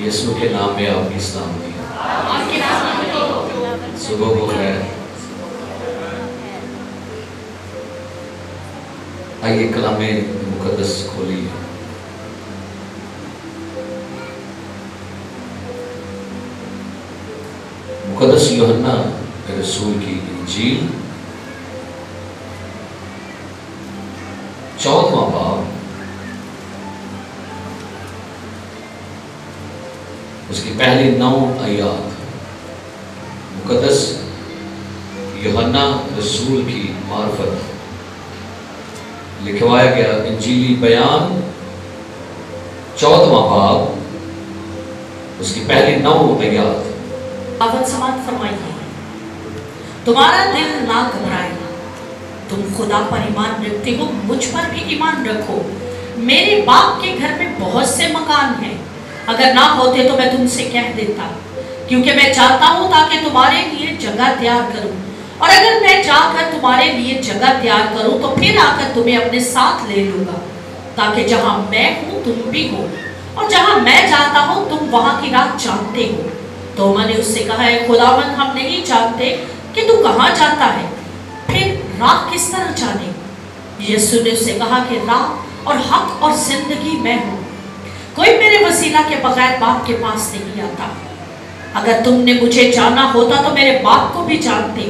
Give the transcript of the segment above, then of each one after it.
یسوع کے نام میں آپ کی سلام دی صبح ہو رہا ہے. آئیے کلام مقدس کھولیے. مقدس یوحنا رسول کی انجیل 14واں باب اس کی پہلی 9 آیات. مقدس یوحنا رسول کی معرفت لکھوایا گیا انجیلی بیان 14واں باب اس کی پہلی 9 آیات. آواز سماعت فرمائیے. تمہارا دل نہ گھبرائے، تم خدا پر ایمان رکھتے ہو، مجھ پر بھی ایمان رکھو. میرے باپ کے گھر میں بہت سے مکان ہیں، اگر نہ ہوتے تو میں تم سے کہہ دیتا، کیونکہ میں چاہتا ہوں تاکہ تمہارے لیے جگہ تیار کروں. اور اگر میں جا کر تمہارے لیے جگہ تیار کروں تو پھر آ کر تمہیں اپنے ساتھ لے لوں گا، تاکہ جہاں میں ہوں تم بھی ہو، اور جہاں میں جاتا ہوں تم وہاں کی راہ جانتے ہو. تو میں نے اس سے کہا ہے خداوند ہم نہیں جانتے کہ تو کہاں جاتا ہے، پھر راہ کس طرح جانے؟ یسوع نے اس سے کہا کہ راہ اور حق اور زندگی میں ہوں، کوئی میرے وسیلہ کے بغیر باپ کے پاس نہیں آتا. اگر تم نے مجھے جانا ہوتا تو میرے باپ کو بھی جانتے،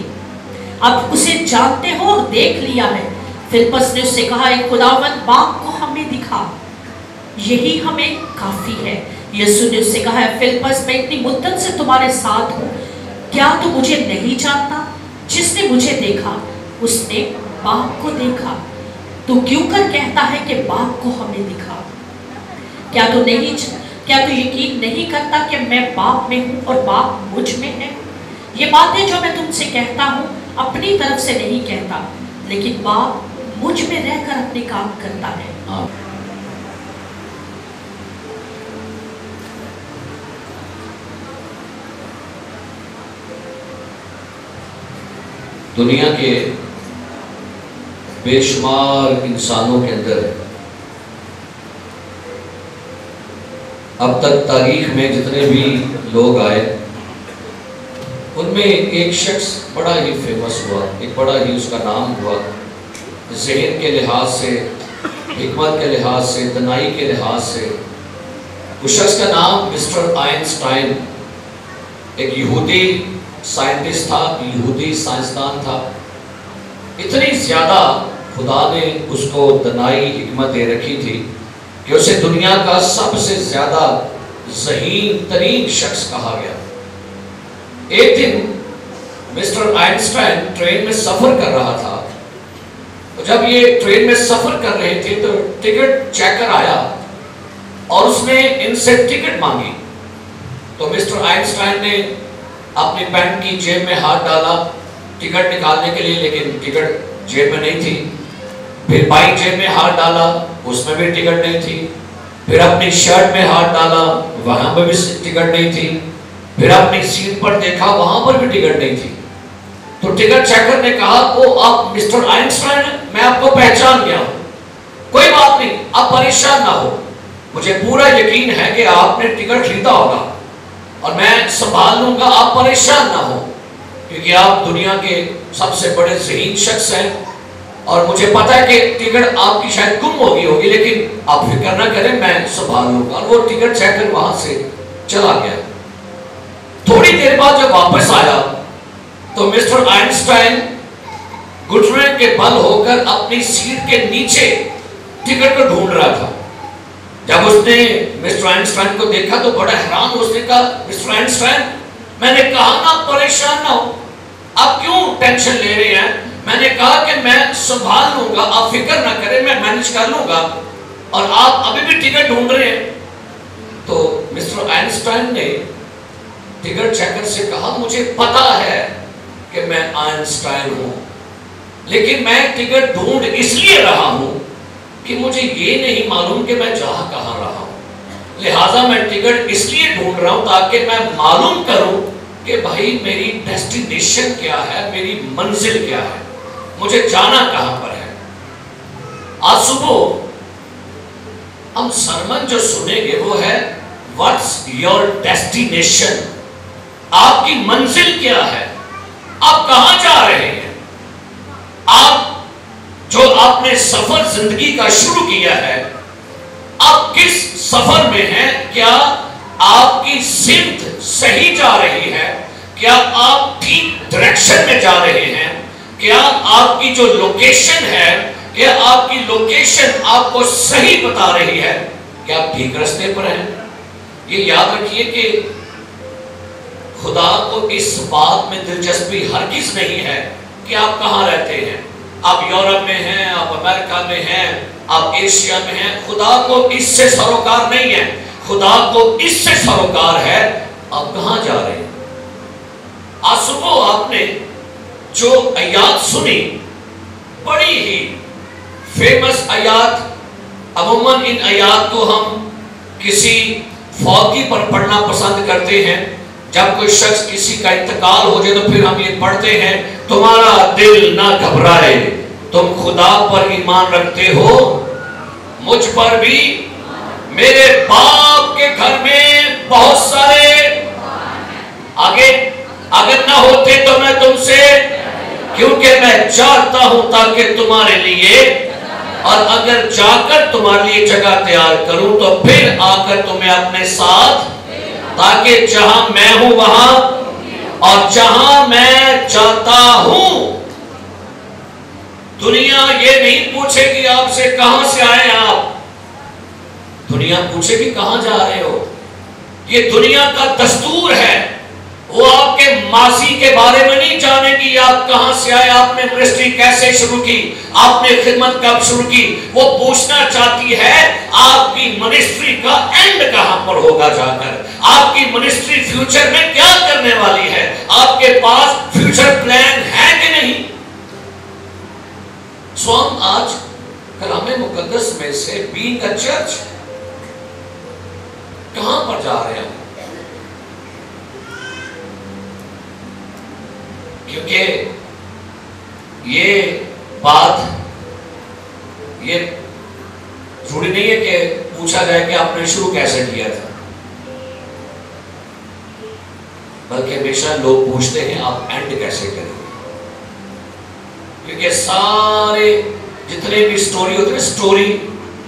اب اسے جانتے ہو اور دیکھ لیا ہے. فلپس نے اس سے کہا اے خداوند باپ کو ہمیں دکھا، یہی ہمیں کافی ہے. یسوع نے اس سے کہا ہے فلپس میں اتنی مدت سے تمہارے ساتھ ہوں، کیا تو مجھے نہیں جانتا؟ جس نے مجھے دیکھا اس نے باپ کو دیکھا. تو کیوں کر کہتا ہے کہ باپ کو ہمیں دکھا؟ کیا تو یقین نہیں کرتا کہ میں باپ میں ہوں اور باپ مجھ میں ہے؟ یہ باتیں جو میں تم سے کہتا ہوں اپنی طرف سے نہیں کہتا، لیکن باپ مجھ میں رہ کر اپنے کام کرتا ہے. دنیا کے بے شمار انسانوں کے اندر اب تک تاریخ میں جتنے بھی لوگ آئے ان میں ایک شخص بڑا ہی فیمس ہوا، ایک بڑا ہی اس کا نام ہوا، ذہن کے لحاظ سے، حکمت کے لحاظ سے، دانائی کے لحاظ سے. اس شخص کا نام مسٹر آئنسٹائن، ایک یہودی سائنٹسٹ تھا، یہودی سائنسدان تھا. اتنی زیادہ خدا نے اس کو دانائی حکمت دے رکھی تھی کہ اسے دنیا کا سب سے زیادہ ذہین ترین شخص کہا گیا. ایک دن مسٹر آئنسٹائن ٹرین میں سفر کر رہا تھا. جب یہ ٹرین میں سفر کر رہے تھے تو ٹکٹ چیکر آیا اور اس نے ان سے ٹکٹ مانگی. تو مسٹر آئنسٹائن نے اپنی پینٹ کی جیب میں ہاتھ ڈالا ٹکٹ نکالنے کے لیے، لیکن ٹکٹ جیب میں نہیں تھی. پھر بائیں جیب میں ہاتھ ڈالا، اس میں بھی ٹکٹ نہیں تھی. پھر اپنی شرٹ میں ہاتھ ڈالا، وہاں پر بھی ٹکٹ نہیں تھی. پھر اپنی سیٹ پر دیکھا، وہاں پر بھی ٹکٹ نہیں تھی. تو ٹکٹ چیکر نے کہا وہ آپ مسٹر آئنسٹائن ہیں، میں آپ کو پہچان گیا ہوں، کوئی بات نہیں، آپ پریشان نہ ہو، مجھے پورا یقین ہے کہ آپ نے ٹکٹ خریدا ہوگا اور میں سنبھال لوں گا، آپ پریشان نہ ہو، کیونکہ آپ دنیا کے سب سے بڑے ذہین شخص ہیں اور مجھے پتا ہے کہ ٹکٹ آپ کی شاید گم ہوگی لیکن آپ فکر نہ کریں، میں سنبھال لوں گا. اور وہ ٹکٹ چیکر وہاں سے چلا گیا. تھوڑی دیر بعد جب واپس آیا تو مسٹر آئنسٹائن گھٹنے کے بل ہو کر اپنی سیٹ کے نیچے ٹکٹ کو ڈھونڈ رہا تھا. جب اس نے مسٹر آئنسٹائن کو دیکھا تو بڑا حیران، اس نے کہا مسٹر آئنسٹائن میں نے کہا نا پریشان نہ ہو، آپ کیوں ٹینشن لے رہے ہیں؟ میں نے کہا کہ میں سنبھال لوں گا، آپ فکر نہ کریں، میں مینج کر لوں گا، اور آپ ابھی بھی ٹکٹ ڈھونڈ رہے ہیں. تو مسٹر آئنسٹائن نے ٹکٹ چیکر سے کہا مجھے پتا ہے کہ میں آئنسٹائن ہوں، لیکن میں ٹکٹ ڈھونڈ اس لیے رہا ہوں کہ مجھے یہ نہیں معلوم کہ میں جا کہاں رہا ہوں، لہٰذا میں ٹکٹ اس لیے ڈھونڈ رہا ہوں تاکہ میں معلوم کروں کہ بھائی میری ڈیسٹینیشن کیا ہے، میری منزل کیا ہے، مجھے جانا کہاں پر ہے. آج صبح ہم سرمن جو سنیں گے وہ ہے What's your destination? आपकी मंजिल क्या है? आप कहां जा रहे हैं? आप जो आपने सफर जिंदगी का शुरू किया है, आप किस सफर में हैं? क्या आपकी सिमत सही जा रही है? क्या आप ठीक डायरेक्शन में जा रहे हैं? क्या आपकी जो लोकेशन है, क्या आपकी लोकेशन आपको सही बता रही है? क्या आप ठीक रास्ते पर हैं? ये याद रखिए कि खुदा को इस बात में दिलचस्पी हरगिज़ नहीं है कि आप कहाँ रहते हैं। आप यूरोप में हैं, आप अमेरिका में हैं, आप एशिया में हैं। खुदा को इससे सरोकार नहीं है। खुदा को इससे सरोकार है आप कहाँ जा रहे हैं। आज सुबह आपने जो आयात सुनी, बड़ी ही फेमस आयात। अमूमन इन आयात को हम किसी फौकी पर पढ़ना पसंद करते हैं। जब कोई शख्स किसी का इंतकाल हो जाए तो फिर हम ये पढ़ते हैं, तुम्हारा दिल ना घबराए, तुम खुदा पर ईमान रखते हो, मुझ पर भी। मेरे बाप के घर में बहुत सारे, आगे अगर ना होते तो मैं तुमसे, क्योंकि मैं चाहता हूं ताकि तुम्हारे लिए, और अगर जाकर तुम्हारे लिए जगह तैयार करूं तो फिर आकर तुम्हें अपने साथ, ताकि जहां मैं हूं वहां, और जहां मैं जाता हूं। दुनिया ये नहीं पूछेगी आपसे कहां से आए आप, दुनिया पूछेगी कहां जा रहे हो। ये दुनिया का दस्तूर है। वो आपके माजी के बारे में नहीं जानेगी आप कहां से आए, आपने मिनिस्ट्री कैसे शुरू की, आपने खिदमत कब शुरू की। वो पूछना चाहती है आपकी मिनिस्ट्री का एंड कहां पर होगा जाकर, आपकी मिनिस्ट्री फ्यूचर में क्या करने वाली है, आपके पास फ्यूचर प्लान है कि नहीं। सो हम आज कलाम मुकद्दस में से बीइंग अ चर्च कहां पर जा रहे हैं, क्योंकि ये बात ये जरूरी नहीं है कि पूछा जाए कि आपने शुरू कैसे किया था, बल्कि हमेशा लोग पूछते हैं आप एंड कैसे करेंगे। क्योंकि सारे जितने भी स्टोरी होते हैं, स्टोरी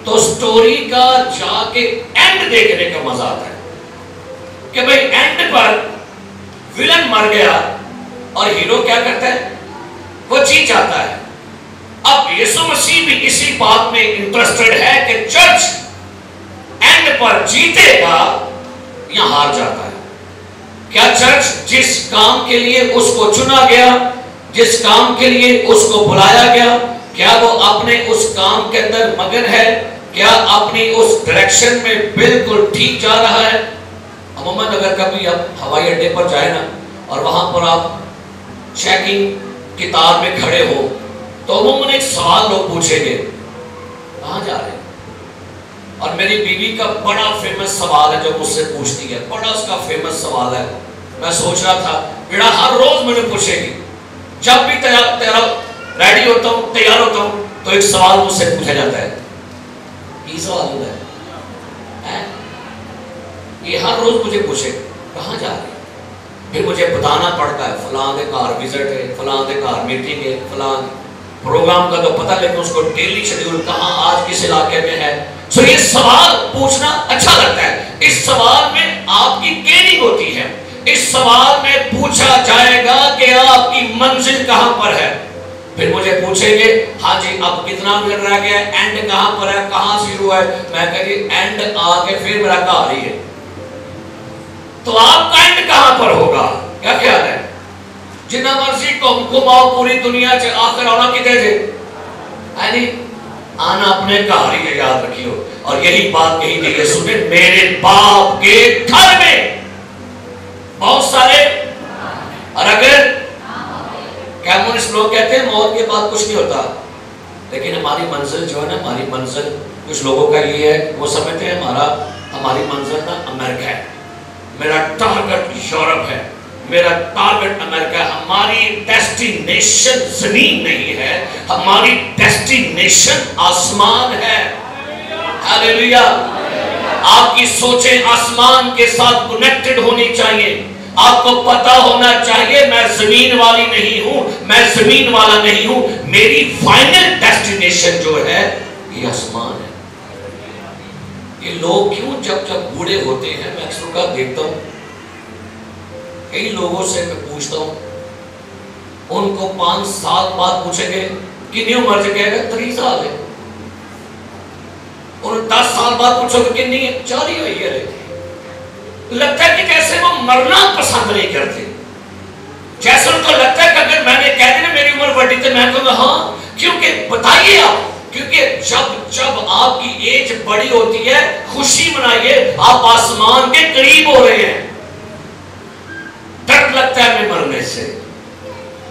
तो स्टोरी का जाके एंड देखने का मजा आता है कि भाई एंड पर विलन मर गया और हीरो क्या करता है, वो जीत जाता है। अब यीशु मसीह भी इसी बात में इंटरेस्टेड है कि चर्च एंड पर जीतेगा या हार जाता है। क्या चर्च जिस काम के लिए उसको चुना गया, जिस काम के लिए उसको बुलाया गया, क्या वो अपने उस काम के अंदर मगन है, क्या अपनी उस डायरेक्शन में बिल्कुल ठीक जा रहा है। अमूमन अगर कभी आप हवाई अड्डे पर जाए ना और वहां पर आप चेकिंग की तार में खड़े हो तो अमूमन एक सवाल लोग पूछेंगे, कहां जा रहे हैं। और मेरी बीवी का बड़ा फेमस सवाल है जो मुझसे पूछती है, बड़ा उसका फेमस सवाल है। मैं सोच रहा था बेटा हर रोज मुझे पूछेगी, जब भी रेडी होता हूँ, तैयार होता हूँ, तो एक सवाल मुझसे पूछा जाता है। ये सवाल होता है, ये हर रोज मुझे पूछे कहाँ जा रहे हैं। फिर मुझे बताना पड़ता है फलां के घर विजिट है, फलां के घर मीटिंग है, फलां प्रोग्राम का तो पता, लेकिन उसको डेली शेड्यूल कहाँ आज किस इलाके में है। सो ये सवाल पूछना अच्छा लगता है। इस सवाल में आपकी ट्रेनिंग होती है। इस सवाल में पूछा जाएगा कि आपकी मंजिल कहां पर है। फिर मुझे पूछेंगे हाँ जी अब कितना मिल रह गया, एंड कहां पर है, कहां शुरू है। मैं कह एंड आके फिर मेरा घर ही है। तो आपका एंड कहां पर होगा, क्या ख्याल है। जितना मर्जी को घुमाओ पूरी दुनिया से, आखिर आना कितने से आना अपने घर ही, याद रखियो। और यही बात कही गई है, सुने मेरे बाप के घर में बहुत सारे, और अगर कम्युनिस्ट लोग कहते हैं मौत के बाद कुछ नहीं होता, लेकिन हमारी मंजिल जो है ना, हमारी मंजिल कुछ लोगों का ये है, वो समझते हैं हमारी मंजिल ना अमेरिका है, मेरा टारगेट यूरोप है, मेरा टारगेट अमेरिका। हमारी डेस्टिनेशन जमीन नहीं है, हमारी डेस्टिनेशन आसमान है। हालेलुया। आपकी सोचें आसमान के साथ कनेक्टेड होनी चाहिए। आपको पता होना चाहिए मैं जमीन वाली नहीं हूं, मैं जमीन वाला नहीं हूं, मेरी फाइनल डेस्टिनेशन जो है ये आसमान है। ये लोग क्यों जब जब बूढ़े होते हैं, मैं अक्सर का देखता हूं, कई लोगों से मैं पूछता हूं, उनको 5 साल बाद पूछेंगे कितनी उम्र से, कहेगा 30 साल है। और 10 साल बाद पूछोगे कितनी है, 40 हुई है। लगता है कि जैसे वो मरना पसंद नहीं करते, जैसे उनको लगता है कि अगर मैंने कह दिया मेरी उम्र बढ़ी तो मैं कहूँगा हाँ, क्योंकि बताइए आप, क्योंकि जब जब आपकी एज बड़ी होती है खुशी मनाइए, आप आसमान के करीब हो रहे हैं। डर लगता है हमें मरने से,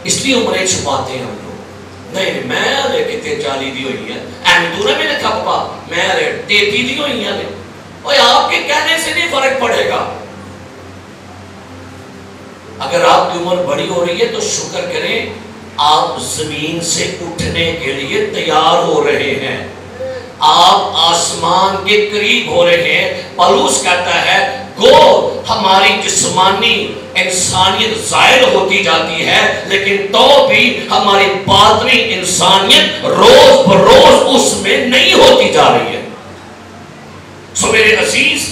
इसलिए उम्रें छुपाते हैं हम लोग। नहीं मैं लेके 40 दी हुई है, एम तू ना मेरे थप्पा मैं 33 दी हुई है। और आपके कहने से नहीं फर्क पड़ेगा। अगर आपकी उम्र बड़ी हो रही है तो शुक्र करें, आप जमीन से उठने के लिए तैयार हो रहे हैं, आप आसमान के करीब हो रहे हैं। पौलुस कहता है गो हमारी जिस्मानी इंसानियत जाहिर होती जाती है, लेकिन तो भी हमारी बातनी इंसानियत रोज बरोज उसमें नहीं होती जा रही है। सो मेरे अजीज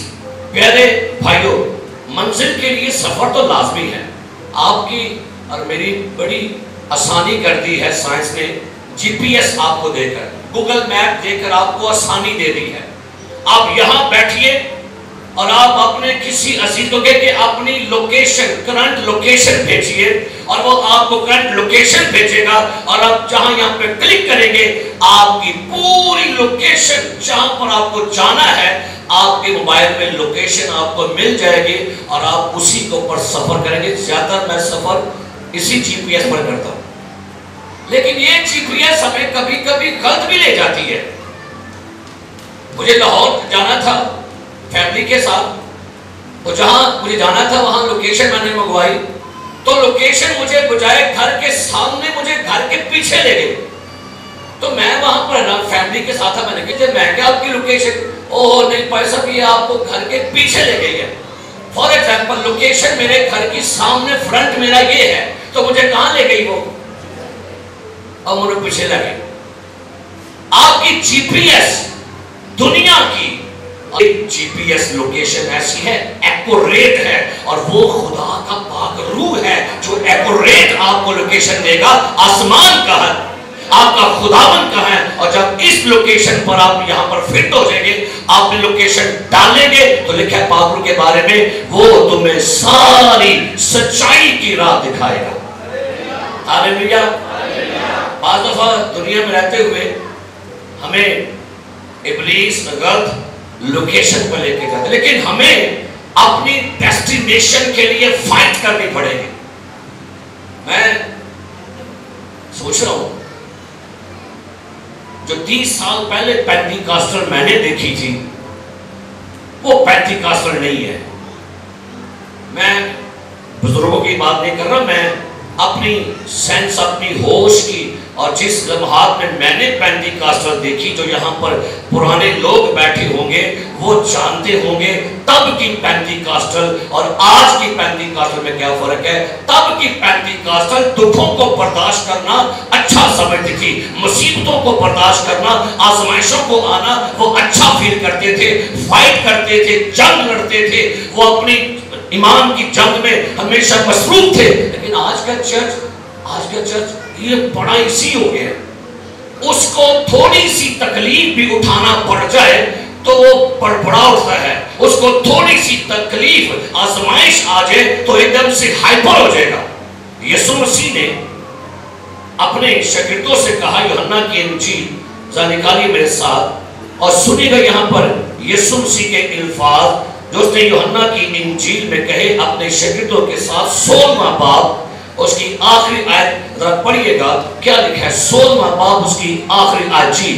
प्यारे भाइयों, मंजिल के लिए सफर तो लाजमी है। आपकी और मेरी बड़ी आसानी कर दी है साइंस ने, जीपीएस आपको देकर, गूगल मैप देकर आपको आसानी दे दी है। आप यहां बैठिए और आप अपने किसी अजीज को कह के अपनी लोकेशन, करंट लोकेशन भेजिए और वो आपको करंट लोकेशन भेजेगा, और आप जहां यहां पे क्लिक करेंगे आपकी पूरी लोकेशन जहां पर आपको जाना है आपके मोबाइल में लोकेशन आपको मिल जाएगी और आप उसी के ऊपर सफर करेंगे। ज्यादातर मैं सफर इसी जीपीएस पर करता हूं, लेकिन ये जीपीएस हमें कभी कभी गलत भी ले जाती है। मुझे लाहौर जाना था फैमिली के साथ, तो जहां मुझे जाना था वहां लोकेशन मैंने मंगवाई, तो लोकेशन मुझे बजाय घर के सामने मुझे घर के पीछे ले गई। तो मैं वहां पर फैमिली के साथ था, मैंने कहा मैं क्या आपकी लोकेशन, ओह नहीं भाई साहब ये आपको घर के पीछे ले गई है। फॉर एग्जाम्पल लोकेशन मेरे घर की सामने फ्रंट मेरा ये है, तो मुझे कहां ले गई वो, और मुझे पीछे लगे। आपकी जीपीएस दुनिया की जीपीएस लोकेशन ऐसी है, एक्यूरेट है, और वो खुदा का पाक रूह है जो एक्यूरेट आपको लोकेशन देगा। आसमान का है, आपका खुदावन का है, और जब इस लोकेशन पर आप यहां पर फिट हो जाएंगे, आप लोकेशन डालेंगे तो लिखा है पाक के बारे में वो तुम्हें सारी सच्चाई की राह दिखाएगा। हालेलुया। बाज़ दफा दुनिया में रहते हुए हमें इब्लीस गलत लोकेशन पर लेके जाते, लेकिन हमें अपनी डेस्टिनेशन के लिए फाइट करनी पड़ेगी। मैं सोच रहा हूं जो 30 साल पहले पेंटिकॉस्टल मैंने देखी थी वो पेंटिकॉस्टल नहीं है। मैं बुजुर्गों की बात नहीं कर रहा, मैं अपनी सेंस, अपनी होश की, और जिस लम्हात में मैंने पेंटिकॉस्टल देखी, जो यहाँ पर पुराने लोग बैठे होंगे वो जानते होंगे तब की पेंटिकॉस्टल और आज की पेंटिकॉस्टल में क्या फर्क है। तब की पेंटिकॉस्टल दुखों को बर्दाश्त करना अच्छा समझती थी, मुसीबतों को बर्दाश्त करना, आजमाइशों को आना वो अच्छा फील करते थे, फाइट करते थे, जंग लड़ते थे, वो अपनी ईमान की जंग में हमेशा मसरूफ थे। लेकिन आज का चर्च ये बड़ा इसी हो गया, उसको थोड़ी सी तकलीफ भी उठाना पड़ जाए तो वो बड़बड़ा उठता है, उसको थोड़ी सी तकलीफ आजमाइश आ जाए तो एकदम से हाइपर हो जाएगा। यीशु मसीह ने अपने शागिर्दों से कहा, यूहन्ना की इंजील जरा निकालिए मेरे साथ और सुनिएगा यहाँ पर यीशु मसीह के अल्फाज जो उसने यूहन्ना की इंजील में कहे अपने शागिर्दों के साथ। 16वां बाब उसकी आखिरी आयत जरा पढ़िएगा, क्या लिखा है 16वां बाब उसकी आखिरी आयत। जी,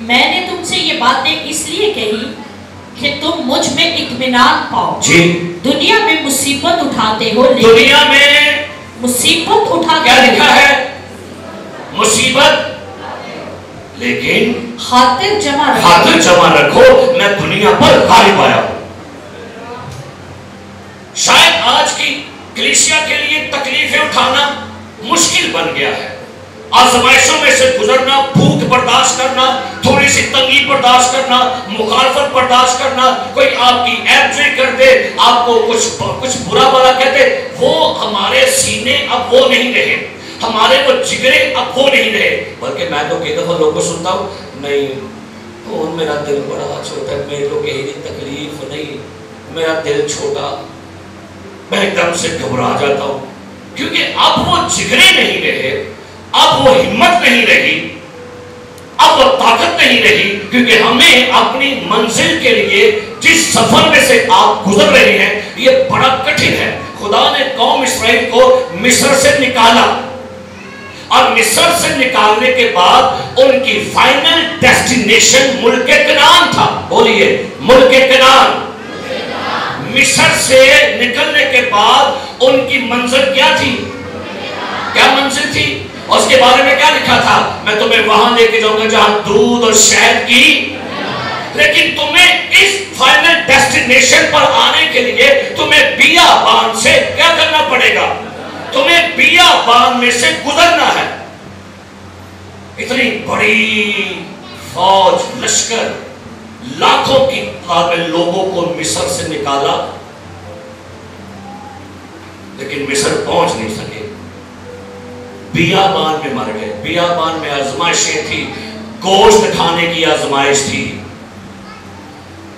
मैंने तुमसे ये बातें इसलिए कही कि तुम मुझ में इत्मीनान पाओ। जी, दुनिया में मुसीबत उठाते हो, लेकिन दुनिया में मुसीबत उठाते, क्या लिखा है, मुसीबत, لیکن خاطر جمع رکھو میں دنیا پر غالب آیا ہوں. شاید آج کی کلیسیا کے لیے تکلیفیں اٹھانا مشکل بن گیا ہے. آزمائشوں میں سے گزرنا، بھوک برداشت کرنا، تھوڑی سی تنگی برداشت کرنا، مخالفت برداشت کرنا، کوئی آپ کی عیب جوئی کر دے، آپ کو کچھ برا بھلا کہتے، وہ ہمارے سینے اب وہ نہیں رہے، ہمارے وہ جگرے اب وہ نہیں رہے. بلکہ میں تو کئی دفعہ لوگوں کو سنتا ہوں، نہیں میرا دل بڑا چھوٹا ہے، میرے کو کہیں تکلیف نہیں، میرا دل چھوٹا، میں ایک دم سے گھبرا جاتا ہوں. کیونکہ اب وہ جگرے نہیں رہے، اب وہ ہمت نہیں رہی، اب وہ طاقت نہیں رہی. کیونکہ ہمیں اپنی منزل کے لیے جس سفر میں سے آپ گزر رہے ہیں یہ بڑا کٹھن ہے. خدا نے قوم اسرائیل کو مصر سے نکالا، اور مصر سے نکالنے کے بعد ان کی فائنل ڈیسٹینیشن ملک کنعان تھا. بولیے ملک کنعان. مصر سے نکلنے کے بعد ان کی منزل کیا تھی؟ کیا منزل تھی؟ اور اس کے بارے میں کیا لکھا تھا؟ میں تمہیں وہاں لے کے جاؤں گا جہاں دودھ اور شہد کی. لیکن تمہیں اس فائنل ڈیسٹینیشن پر آنے کے لیے تمہیں بیابان سے کیا کرنا پڑے گا؟ تمہیں بیابان میں سے گزرنا ہے. اتنی بڑی فوج، لشکر، لاکھوں کی تعداد میں لوگوں کو مصر سے نکالا، لیکن مصر پہنچ نہیں سکے. بیابان میں مر گئے. بیابان میں آزمائشیں تھی، گوشت کھانے کی آزمائش تھی،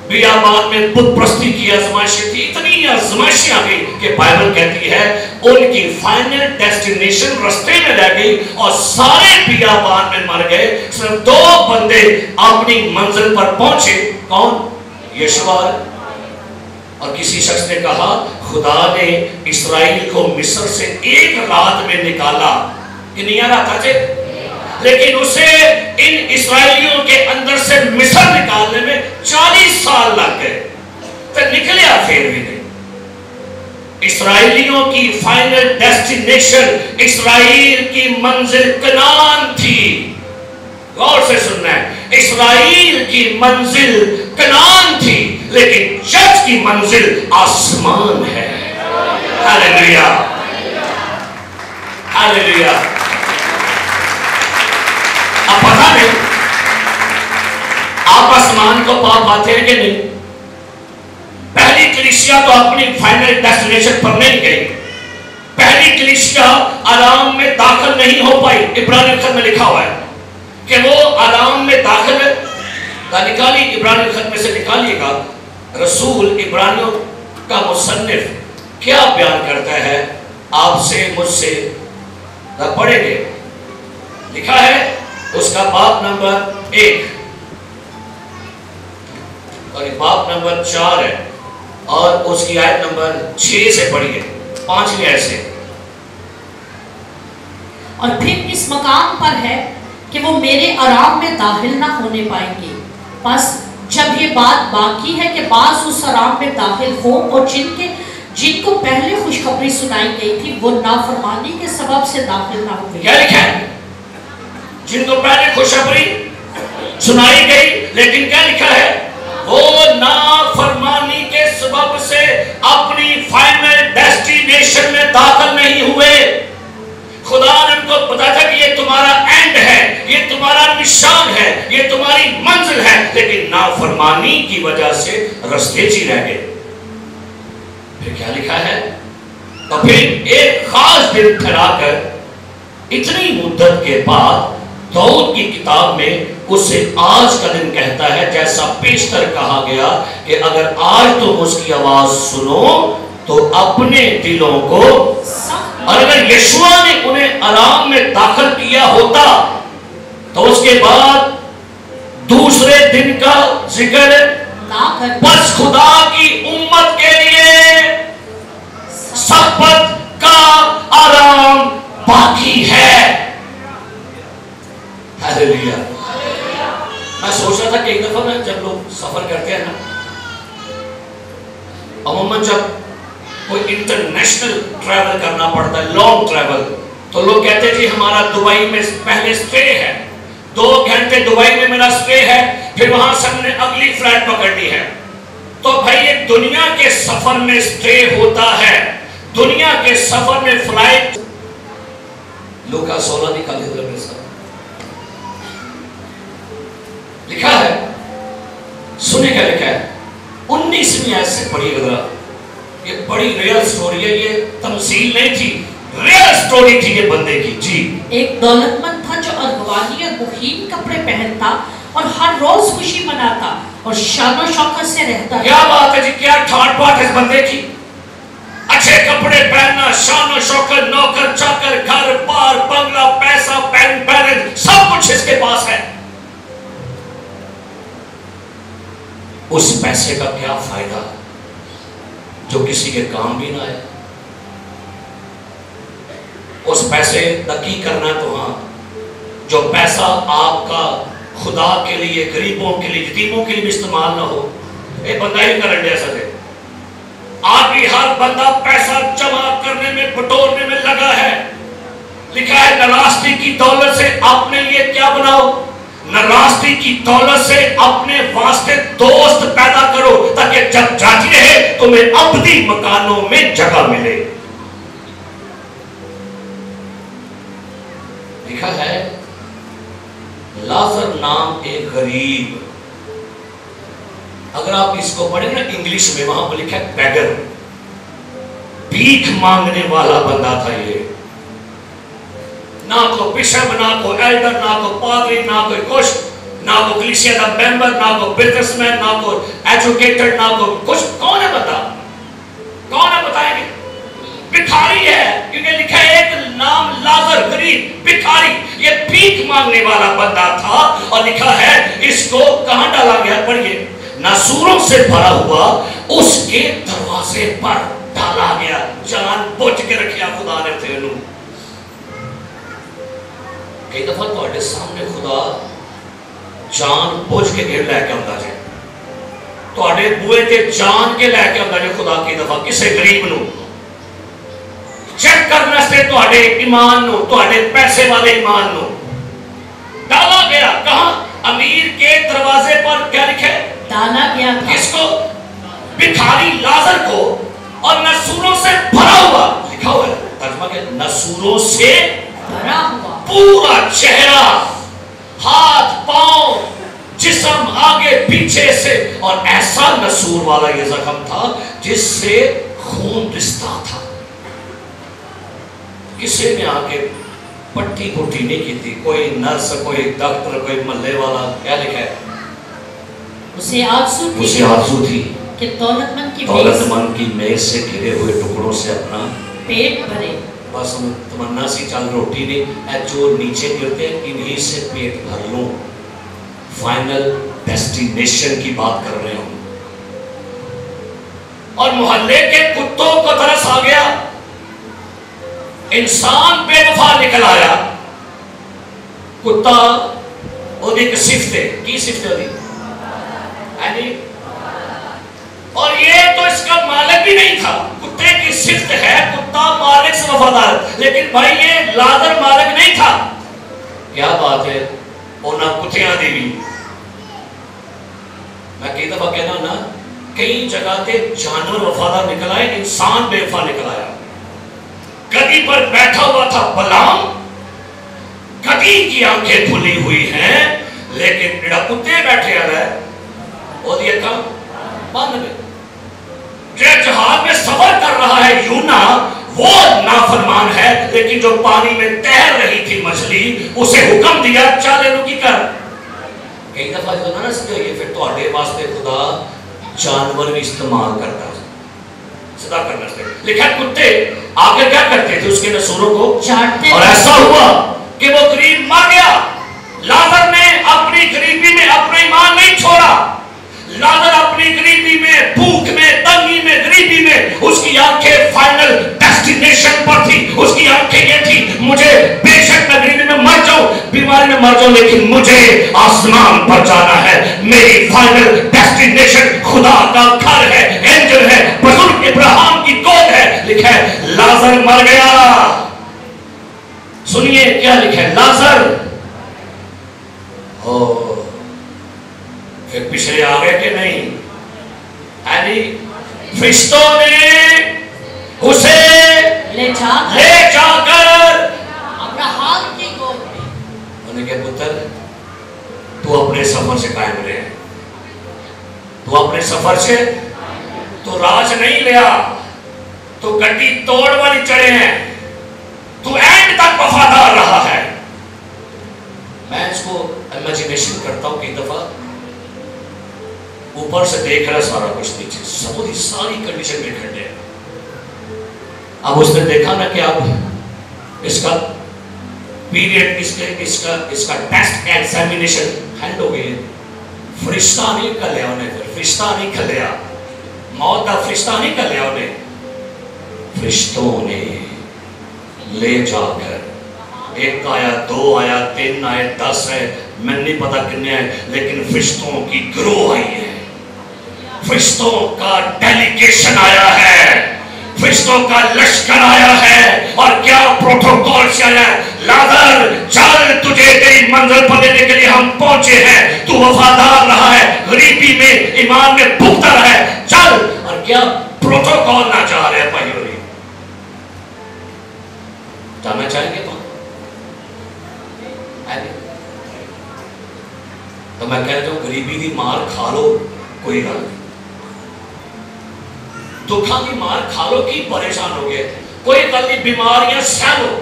بیابان میں بت پرستی کی آزمائشیں تھی. اتنی آزمائشیں آ گئی کہ بائبل کہتی ہے ان کی فائنل ڈیسٹینیشن رستے میں رہ گئی اور سارے بیابان میں مر گئے. صرف 2 بندے اپنی منزل پر پہنچے. کون؟ یشوع. اور کسی شخص نے کہا خدا نے اسرائیل کو مصر سے 1 رات میں نکالا. کنی راتاں تھے، لیکن اسے ان اسرائیلیوں کے اندر سے مصر نکالنے میں 40 سال لگ گئے، تو نکلیا پھر بھی نہیں. اسرائیلیوں کی فائنل ڈیسٹینیشن اسرائیل کی منزل کنعان تھی. غور سے سننا ہے، اسرائیل کی منزل کنعان تھی، لیکن چرچ کی منزل آسمان ہے. ہاللیلویا، ہاللیلویا. اب پتہ نہیں آپ آسمان کو پا پاتے ہیں کہ نہیں. پہلی کلیسیا تو اپنی فائنل ڈیسٹینیشن پر نہیں گئی. پہلی کلیسیا آرام میں داخل نہیں ہو پائی. عبرانی خط میں لکھا ہوا ہے کہ وہ آرام میں داخل نکالی. عبرانی خط میں سے نکالیے گا. رسول عبرانیوں کا مصنف کیا بیان کرتا ہے آپ سے مجھ سے پڑھیں گے. لکھا ہے اس کا باب نمبر 1 اور باب نمبر 4 ہے، اور اس کی آیت نمبر 6 سے پڑھیے. 5ویں آیت سے. اور پھر اس مقام پر ہے کہ وہ میرے آرام میں داخل نہ ہونے پائیں گے. بس جب یہ بات باقی ہے کہ بعض اس آرام میں داخل ہو، اور جن کو پہلے خوشخبری سنائی گئی تھی وہ نافرمانی کے سبب سے داخل نہ ہوئے. کیا لکھا ہے؟ جن کو پہلے خوشخبری سنائی گئی، لیکن کیا لکھا ہے؟ وہ نافرمانی کے سبب سے اپنی فائنل ڈیسٹینیشن میں داخل نہیں ہوئے. خدا نے ان کو بتا تھا کہ یہ تمہارا اینڈ ہے، یہ تمہارا نشان ہے، یہ تمہاری منزل ہے، لیکن نافرمانی کی وجہ سے رستے چی رہ گئے. پھر کیا لکھا ہے؟ تو پھر ایک خاص دن ٹھہرا کر اتنی مدت کے بعد داؤد کی کتاب میں اسے آج کا دن کہتا ہے، جیسا پیشتر کہا گیا کہ اگر آج تم اس کی آواز سنو تو اپنے دلوں کو، اور اگر یشوع نے انہیں آرام میں داخل کیا ہوتا تو اس کے بعد دوسرے دن کا ذکر بس خدا کی امت کے لیے سبت کا آرام باقی ہے. ہاللیلویا. میں سوچ رہا تھا کہ ایک دفعہ جب لوگ سفر کرتے ہیں نا، عموماً جب کوئی انٹرنیشنل ٹریول کرنا پڑتا ہے، لانگ ٹریول، تو لوگ کہتے ہیں جی ہمارا دبئی میں پہلے سٹے ہے، 2 घंटे दुबई में मेरा स्टे है, फिर वहां से हमने अगली फ्लाइट पकड़नी है। तो भाई ये दुनिया के सफर में स्टे होता है, दुनिया के सफर में फ्लाइट। लूका 16 निकाले मेरे साथ लिखा है, सुने क्या लिखा है 19वीं आयत से पढ़िए जरा। ये बड़ी रियल स्टोरी है, ये तमसील नहीं थी, रियल स्टोरी थी ये बंदे की। जी, एक दौलतमंद था जो अरगवानी और मुहीन कपड़े पहनता और हर रोज खुशी मनाता और शानो शौकत से रहता। क्या बात है जी, क्या ठाट बाट है इस बंदे की। अच्छे कपड़े पहनना, शानो शौकत, नौकर चाकर, घर बार, बंगला, पैसा, पेन, सब कुछ इसके पास है। उस पैसे का क्या फायदा जो किसी के काम भी ना आए। उस पैसे तकी करना तो हाँ, जो पैसा आपका खुदा के लिए, गरीबों के लिए, यतीमों के लिए भी इस्तेमाल ना हो। एक बंदा ही करंट ऐसा है, आज भी हर बंदा पैसा जमा करने में, बटोरने में लगा है। लिखा है नाराजगी की दौलत से अपने लिए क्या बनाओ, नाराजगी की दौलत से अपने वास्ते दोस्त पैदा करो, ताकि जब जाती रहे तुम्हें अबदी मकानों में जगह मिले। लिखा है लाजर नाम एक गरीब, अगर आप इसको पढ़ेंगे ना इंग्लिश में, वहां पर लिखा है बेगर, भीख मांगने वाला बंदा था ये। ना को बिशप, ना को एल्डर, ना को पादरी, ना कोई कुछ, ना को कलीसिया का मेंबर, ना को बिजनेसमैन, ना को एजुकेटेड, ना को कुछ। कौन है बता, कौन है बताएंगे? भिखारी है, क्योंकि लिखा है एक नाम लाजर, गरीब, भिखारी, ये भीख मांगने वाला बंदा था। और लिखा है इसको कहां डाला गया, पढ़िए, नसूरों से भरा हुआ उसके दरवाजे पर डाला गया। जान बुझ के रखिया खुदा ने तेनू। कई दफा तुम्हारे सामने खुदा जान बुझ के घेर लैके आंदा है, तुम्हारे बूहे ते जान के लैके आंदा है खुदा। कई दफा किसी गरीब नू चेक करने से तुम्हारे ईमान नू, तुम्हारे पैसे वाले ईमान नू डाला गया। कहां? अमीर के दरवाजे पर क्या लिखा है? डाला गया। किसको? भिखारी लाजर को। और नसूरों से भरा हुआ लिखा हुआ है, तर्जुमा क्या? नसूरों से भरा हुआ, पूरा चेहरा, हाथ, पांव, जिस्म आगे पीछे से, और ऐसा नसूर वाला ये जख्म था जिससे खून रिश्ता था। किसी ने आके पट्टी पुट्टी नहीं की थी, कोई नर्स, कोई डॉक्टर, कोई मल्ले वाला। क्या लिखा है? उसे आरज़ू थी कि दौलतमंद की मेज से घिरे हुए टुकड़ों से अपना पेट भरे। बस हम तमन्ना सी चल, रोटी नहीं, जो नीचे गिरते इन्हीं से पेट भर लूं। फाइनल डेस्टिनेशन की बात कर रहे हूं। और मोहल्ले के कुत्तों को तरस आ गया, इंसान बेवफा निकल आया। कुत्ता ओदी एक सिफ्त है, की सिफ्त है? और ये तो इसका मालिक भी नहीं था। कुत्ते की सिफ्त है, कुत्ता मालिक से वफादार, लेकिन भाई ये लाजर मालिक नहीं था। क्या बात है, और ना कुत्तियां दी भी। मैं कई दफा कहना ना, कई जगह पे जानवर वफादार निकल आए, इंसान बेवफा निकल आया। गधी पर बैठा हुआ था बलाम, गधी की आंखें खुली हुई हैं, लेकिन बिड़ा कुत्ते बैठे आ रहा है और ये काम बंद में। जो जहाज में सफर कर रहा है यूना, वो नाफरमान है, लेकिन जो पानी में तैर रही थी मछली, उसे हुक्म दिया चल रुकी कर। कई दफा जो ना समझाइए, फिर तो वास्ते खुदा जानवर भी इस्तेमाल करता है सदा करना से। लिखा कुत्ते आकर क्या करते थे? उसके नसूरों को चाटते। और ऐसा हुआ कि वो गरीब मर गया। लाजर ने अपनी गरीबी में अपना ईमान नहीं छोड़ा। लाजर अपनी गरीबी में, भूख में, तंगी में, गरीबी में, उसकी आंखें फाइनल डेस्टिनेशन पर थी। उसकी आंखें ये थी, मुझे बेशक मैं गरीबी में मर जाऊं, बीमारी में मर जाऊं, लेकिन मुझे आसमान पर जाना है। मेरी फाइनल डेस्टिनेशन खुदा का घर है, एंजल है, बुजुर्ग इब्राहिम की गोद है। लिखा है लाजर मर गया। सुनिए क्या लिखा है, लाजर پھر پچھلے آ گئے کہ نہیں؟ فرشتوں نے اسے لے جا کر ابراہیم کی گود میں. انہوں نے کہا پتر تو اپنے سفر سے قائم رہے, تو اپنے سفر سے تو راج نہیں لیا, تو گڈی توڑ والی چڑھے ہیں, تو اینڈ تک وفادار رہا ہے. میں اس کو امیجنیشن کرتا ہوں کہ ایک دفعہ اوپر سے دیکھ رہا سارا کچھ نیچے سمودی ساری کنڈیشن میں کھڑے ہیں. اب اس نے دیکھا نا کہ اب اس کا پیریڈ اس کا ٹیسٹ ایگزامینیشن ہینڈ ہو گئی ہے. فرشتہ نہیں کر لیا انہیں, پھر فرشتہ نہیں کر لیا, موت کا فرشتہ نہیں کر لیا انہیں, فرشتوں نے لے جا کر, ایک آیا, دو آیا, تین آئے, 10 ہے, میں نہیں پتا کتنے ہیں, لیکن فرشتوں کی گروہ آئی ہے, فرشتوں کا ڈیلیگیشن آیا ہے, فرشتوں کا لشکر آیا ہے. اور کیا پروٹوکول سے آیا ہے, لازر چل تجھے تیری منزل پر لینے کے لیے ہم پہنچے ہیں, تو وفادار رہا ہے, غریبی میں ایمان میں پختہ رہا ہے, چل. اور کیا پروٹوکول نہ چاہ رہے بھائیوں, جانا چاہیں گے تو میں کہہ رہا ہوں غریبی کی مار کھا لو کوئی گل نہیں, دکھاں کی مار کھا لو, کی پریشان ہو گئے, کوئی گل نہیں, بیماریاں سہ لو.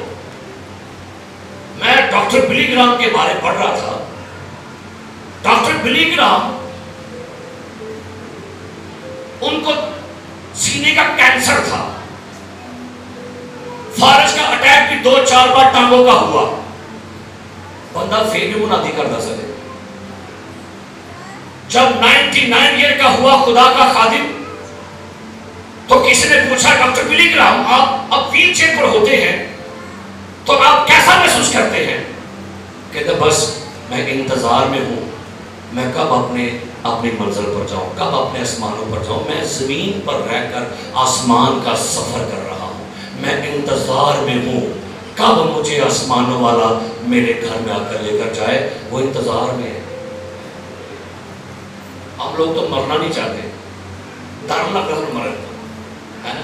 میں ڈاکٹر بلی گرام کے بارے پڑھ رہا تھا. ڈاکٹر بلی گرام, ان کو سینے کا کینسر تھا, فارج کا اٹیک بھی 2-4 بار ٹانگوں کا ہوا, بندہ پھر بھی منادی کرتا سکے. جب 99 ایئر کا ہوا خدا کا خادم, تو کسی نے پوچھا ڈاکٹر بلی گرام آپ اب ویل چیئر پر ہوتے ہیں تو آپ کیسا محسوس کرتے ہیں؟ کہتے بس میں انتظار میں ہوں, میں کب اپنی منزل پر جاؤں, کب اپنے آسمانوں پر جاؤں. میں زمین پر رہ کر آسمان کا سفر کر رہا ہوں, میں انتظار میں ہوں کب مجھے آسمانوں والا میرے گھر میں آ کر لے کر جائے. وہ انتظار میں ہے. ہم لوگ تو مرنا نہیں چاہتے, ڈر لگ رہا مرے ہے نا,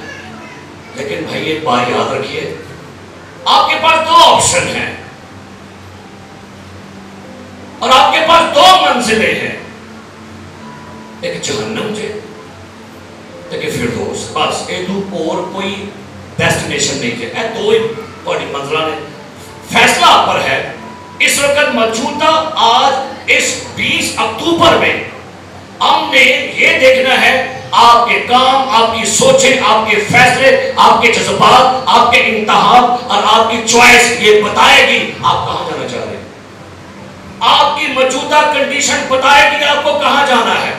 لیکن بھائی ایک بات یاد رکھیے, آپ کے پاس 2 آپشن ہیں اور آپ کے پاس 2 منزلیں ہیں, ایک جہنم سے لیکن فردوس, بس یہ اور کوئی ڈیسٹینیشن نہیں ہے. اے 2 ہی بڑی منزلہ نے. فیصلہ آپ پر ہے اس وقت موجودہ آج اس 20 اکتوبر میں ہم نے یہ دیکھنا ہے آپ کے کام, آپ کی سوچیں, آپ کے فیصلے, آپ کے جذبات, آپ کے انتخاب اور آپ کی چوائس یہ بتائے گی آپ کہاں جانا چاہ رہے ہیں. آپ کی موجودہ کنڈیشن بتائے گی آپ کو کہاں جانا ہے.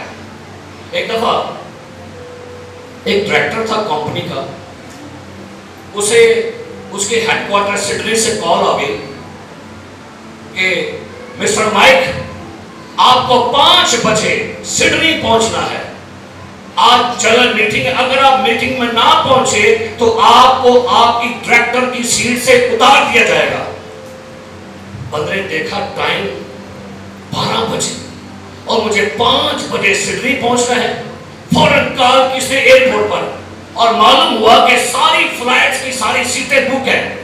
ایک دفعہ ایک ڈائریکٹر تھا کمپنی کا, اسے اس کے ہیڈ کوارٹر سڈنی سے کال آ گئی کہ مسٹر مائک آپ کو 5 بجے سڈنی پہنچنا ہے, آج جنرل میٹنگ ہے, اگر آپ میٹنگ میں نہ پہنچے تو آپ کو آپ کی ڈائریکٹر کی سیٹ سے اتار دیا جائے گا. بندے نے دیکھا ٹائم 12 بجے اور مجھے 5 بجے سڈنی پہنچنا ہے. فوراً کال کس نے ایئرپورٹ پر, اور معلوم ہوا کہ ساری فلائٹس کی ساری سیٹیں بک ہیں.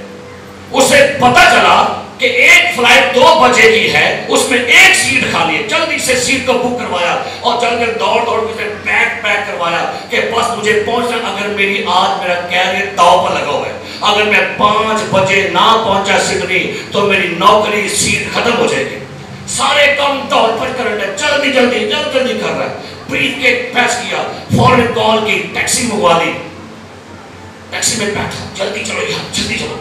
اسے پتا چلا کہ ایک فلائٹ 2 بجے کی ہے, اس میں ایک سیٹ خالی ہے. جلدی سے سیٹ کو بک کروایا اور چل کر دوڑ کے پیک کروایا کہ بس مجھے پہنچنا, اگر میرا کیریئر داؤ پر لگا ہوا ہے, اگر میں 5 بجے نہ پہنچا سڈنی تو میری نوکری سیٹ ختم ہو جائے گی. سارے کام دوڑ پر کرنا ہے, جلدی کر رہا ہے. بریف کے پیس کیا, فوراً کال کی, ٹیکسی منگوا لی, ٹیکسی میں بیٹھا, جلدی چلو,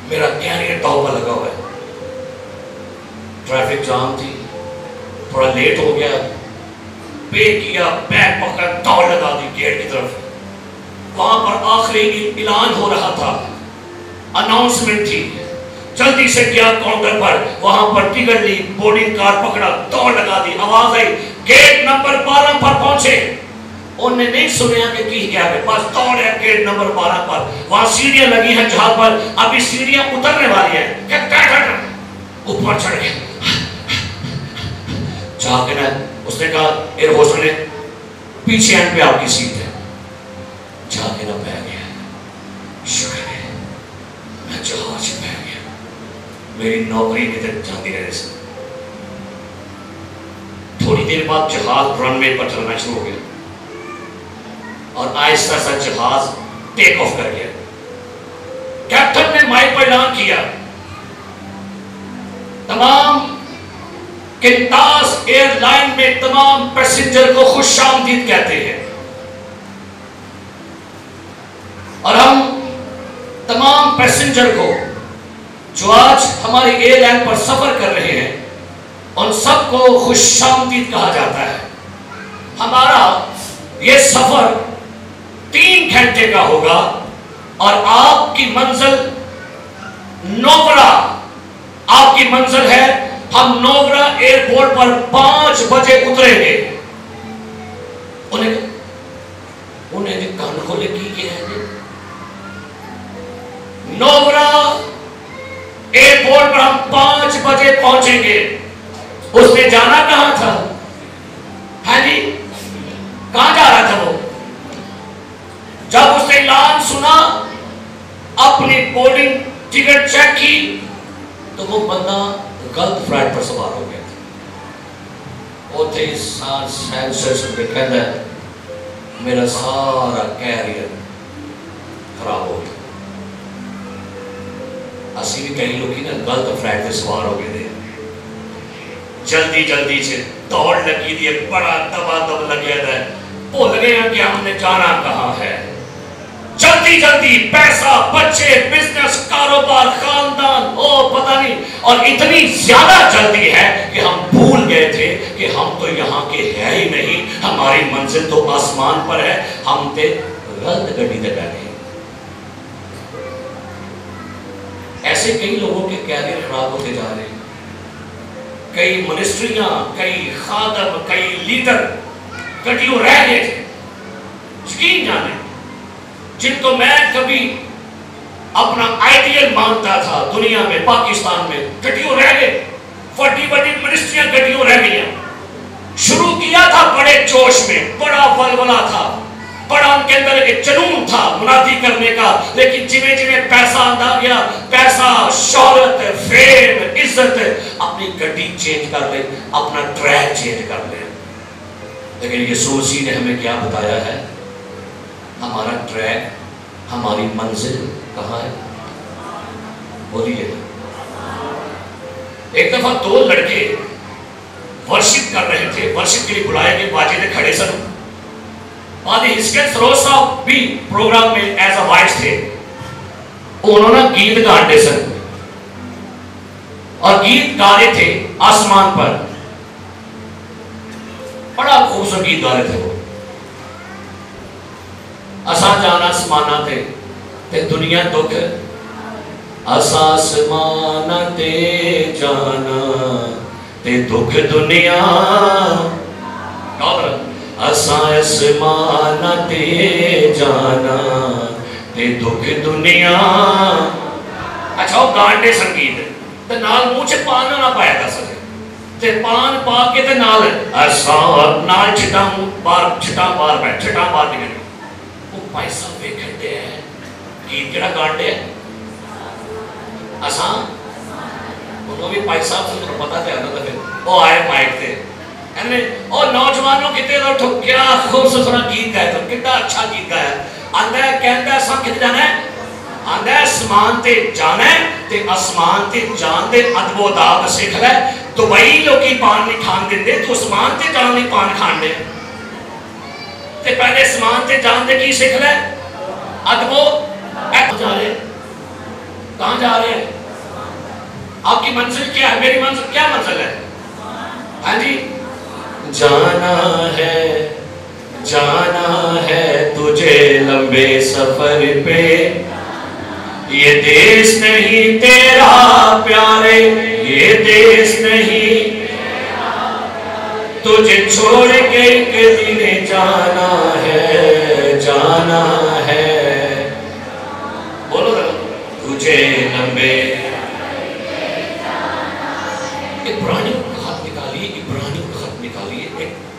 میرا کیریئر داؤ پر لگا ہوا ہے. ٹریفک جام تھی, تھوڑا لیٹ ہو گیا, پے کیا, بیگ پکڑا, دوڑ لگا دی گیٹ کی طرف. وہاں پر آخری اعلان ہو رہا تھا, اناؤنسمنٹ تھی, جلدی سے گیا کاؤنٹر پر, وہاں پر ٹکٹ لی, بورڈنگ کارڈ پکڑا, دوڑ لگا دی, آواز آئی, گیٹ نمبر 12 پر پہنچے. انہوں نے نہیں سنیا کہ کی کیا ہے, بس دوڑے گیٹ نمبر 12 پر. وہاں سیڑھیاں لگی ہیں جہاں پر ابھی سیڑھیاں اترنے والی ہیں, اوپر چڑھ گئے, جا کے نا اس نے کہا ایئر ہوسٹر نے پیچھے اینڈ پہ آپ کی سیٹ ہے، جا کے نا بیٹھ گیا، شکر ہے میں جہاز پہ بیٹھ گیا، میری نوکری بھی تک جاتی رہے سے۔ تھوڑی دیر بعد جہاز رن وے پر چلنا شروع ہو گیا اور آہستہ سا جہاز ٹیک آف کر گیا۔ کیپٹن نے مائک پر اعلان کیا تمام قنطاس ایئر لائن میں تمام پیسنجر کو خوش آمدید کہتے ہیں، اور ہم تمام پیسنجر کو جو آج ہماری ایئر لائن پر سفر کر رہے ہیں ان سب کو خوش آمدید کہا جاتا ہے۔ ہمارا یہ سفر 3 گھنٹے کا ہوگا اور آپ کی منزل نوبرا، آپ کی منزل ہے، ہم نوبرا ایئرپورٹ پر 5 بجے اتریں گے۔ انہیں کان کھولے کی کیا ہے، نوبرا ایئرپورٹ پر ہم 5 بجے پہنچیں گے۔ اس نے جانا کہاں تھا؟ ہاں جی، کہاں جا رہا تھا وہ؟ جب اس نے اعلان سنا، اپنی بورڈنگ ٹکٹ چیک کی تو وہ بندہ غلط فلائٹ پر سوار ہو گیا تھا۔ وہ تھے سینسر پہ کہتا ہے میرا سارا کیریئر خراب ہو گیا۔ اسی بھی کئی لوگ نا غلط فلائٹ پہ سوار ہو گئے تھے، جلدی جلدی سے دوڑ لگی تھی، بڑا دبا دب لگیا تھا، بھول گئے ہیں کہ ہم نے جانا کہاں ہے۔ جلدی جلدی پیسہ، بچے، بزنس، کاروبار، خاندان، پتہ نہیں، اور اتنی زیادہ جلدی ہے کہ ہم بھول گئے تھے کہ ہم تو یہاں کے ہے ہی نہیں، ہماری منزل تو آسمان پر ہے، ہم تے غلط گڈی تے بیٹھے۔ ایسے کئی لوگوں کے کیریئر خراب ہوتے جا رہے ہیں، کئی منسٹریاں، کئی خادم، کئی لیڈر گڈیوں رہ گئے تھے، یقین جانے جن کو میں کبھی اپنا آئیڈیل مانتا تھا دنیا میں، پاکستان میں، گڈیوں رہ گئے، بڑی بڑی منسٹریاں گڈیوں رہ گئی۔ شروع کیا تھا بڑے جوش میں، بڑا ولولہ تھا، بڑا ان کے اندر ایک جنون تھا منادی کرنے کا، لیکن جویں جویں پیسہ آتا گیا، پیسہ، شہرت، فیم، عزت، اپنی گڈی چینج کر لے، اپنا ٹریک چینج کر لے۔ لیکن یسوع مسیح نے ہمیں کیا بتایا ہے؟ ہمارا ٹریک، ہماری منزل کہاں ہے؟ بولیے۔ ایک دفعہ 2 لڑکے ورشپ کر رہے تھے، ورشپ کے لیے بلائے گئے، باجے نے کھڑے سن، پادری ہسکین سروس صاحب بھی پروگرام میں ایز اے وائس تھے، انہوں نے گیت گانے سن اور گیت گا رہے تھے آسمان پر، بڑا خوبصورت گیت گا رہے تھے وہ۔ اساں جانا آسمانہ تے دنیا دکھ، اساں آسمانہ تے جانا تے دکھ دنیا، اساں آسمانہ تے جانا تے دکھ دنیا۔ اچھا وہ گانڈے سنگیت تے نال منہ چ پان نہ پایا تھا سکے تے پان پا کے تے نال اساں نال چھٹا پار پہ چھٹا پار نکلے۔ وہ بھائی صاحب ویکھدے ہیں گیت کیڑا گانڈے ہے، اساں انہوں بھی بھائی صاحب سے پتہ تے آنا تھا، وہ آئے مائک تے اور نوجوانوں کتے تو اٹھو کیا خوبصورت گیت گائے تو کتنا اچھا گیت گایا، آندہ ہے کہندہ ہے سب کتے جانا ہے، آندہ ہے اسمان تے جانا ہے تے اسمان تے جان دے ادب و داب سکھ لے، دبئی لوگی پان نہیں کھان دے دے تو اسمان تے جان نہیں پان کھان دے، تے پہلے اسمان تے جان دے کی سکھ لے ادب و کہاں جا رہے ہیں؟ آپ کی منزل کیا ہے؟ میری منزل کیا منزل ہے؟ ہاں جی، جانا ہے تجھے لمبے سفر پہ، یہ دیس نہیں تیرا پیارے، یہ دیس نہیں تجھے چھوڑ کے ایک دن جانا ہے، جانا ہے، بولو تجھے لمبے۔ عبرانیوں کا خط نکالیے، عبرانیوں کا خط